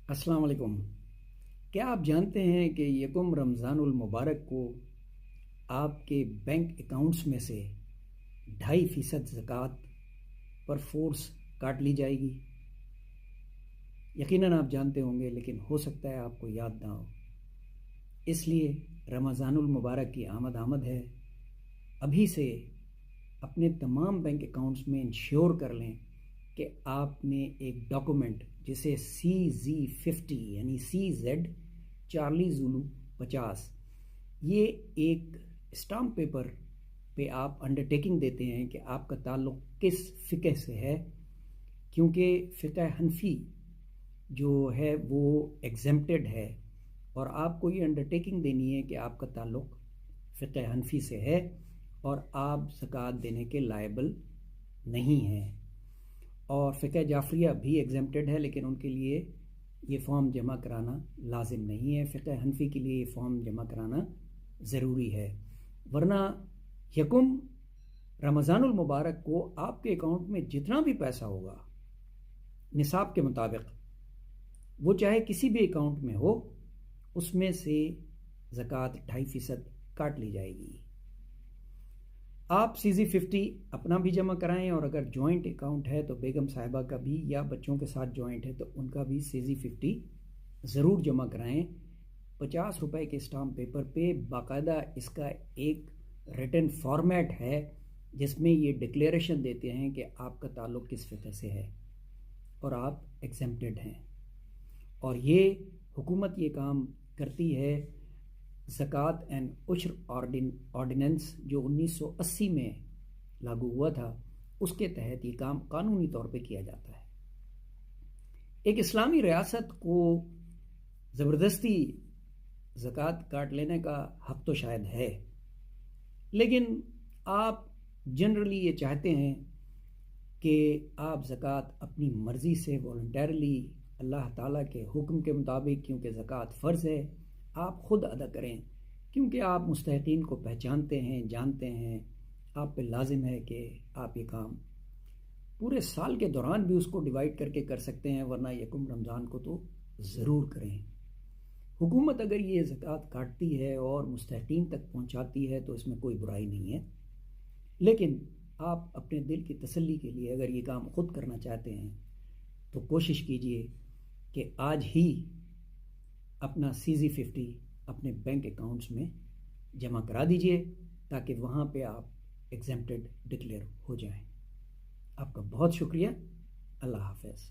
अस्सलाम वालेकुम। क्या आप जानते हैं कि यकुम रमज़ानुल मुबारक को आपके बैंक अकाउंट्स में से 2.5% ज़कात पर फोर्स काट ली जाएगी। यकीनन आप जानते होंगे, लेकिन हो सकता है आपको याद ना हो। इसलिए रमज़ानुल मुबारक की आमद आमद है। अभी से अपने तमाम बैंक अकाउंट्स में इंश्योर कर लें कि आपने एक डॉक्यूमेंट जिसे CZ50 यानी CZ चार्ली ज़ुलू 50, ये एक स्टाम्प पेपर पे आप अंडरटेकिंग देते हैं कि आपका ताल्लुक़ किस फ़िक़ह से है, क्योंकि फ़िक़ह हनफी जो है वो एग्जेम्प्टेड है और आपको ये अंडरटेकिंग देनी है कि आपका ताल्लुक़ फ़िक़ह हनफी से है और आप ज़कात देने के लायबल नहीं हैं। और फ़िक़ह जाफ़रिया भी एग्जेम्प्टेड है, लेकिन उनके लिए ये फ़ॉर्म जमा कराना लाजिम नहीं है। फ़िक़ह हनफी के लिए ये फ़ॉर्म जमा कराना ज़रूरी है, वरना यकुम रमज़ानुल मुबारक को आपके अकाउंट में जितना भी पैसा होगा निसाब के मुताबिक, वो चाहे किसी भी अकाउंट में हो, उसमें से ज़कात 2.5% काट ली जाएगी। आप CZ50 अपना भी जमा कराएं और अगर जॉइंट अकाउंट है तो बेगम साहिबा का भी, या बच्चों के साथ जॉइंट है तो उनका भी CZ50 ज़रूर जमा कराएं। 50 रुपए के स्टाम्प पेपर पे बाकायदा इसका एक रिटन फॉर्मेट है जिसमें ये डिक्लेरेशन देते हैं कि आपका ताल्लुक़ किस फ़िक़ह से है और आप एग्जेम्प्टेड हैं। और ये हुकूमत ये काम करती है। ज़कात एंड उश्र ऑर्डिनेंस जो 1980 में लागू हुआ था, उसके तहत ये काम कानूनी तौर पे किया जाता है। एक इस्लामी रियासत को ज़बरदस्ती ज़कात काट लेने का हक़ तो शायद है, लेकिन आप जनरली ये चाहते हैं कि आप ज़कात अपनी मर्ज़ी से वॉलंटरली अल्लाह ताला के हुक्म के मुताबिक, क्योंकि ज़कात फ़र्ज़ है, आप ख़ुद अदा करें, क्योंकि आप मुस्तहिक़ीन को पहचानते हैं, जानते हैं। आप पे लाजिम है कि आप ये काम पूरे साल के दौरान भी उसको डिवाइड करके कर सकते हैं, वरना यकुम रमज़ान को तो ज़रूर करें। हुकूमत अगर ये ज़कात काटती है और मुस्तहिक़ीन तक पहुँचाती है तो इसमें कोई बुराई नहीं है, लेकिन आप अपने दिल की तसल्ली के लिए अगर ये काम ख़ुद करना चाहते हैं तो कोशिश कीजिए कि आज ही अपना CZ50 अपने बैंक अकाउंट्स में जमा करा दीजिए, ताकि वहाँ पे आप एग्जेम्प्टेड डिक्लेयर हो जाएं। आपका बहुत शुक्रिया। अल्लाह हाफ़िज़।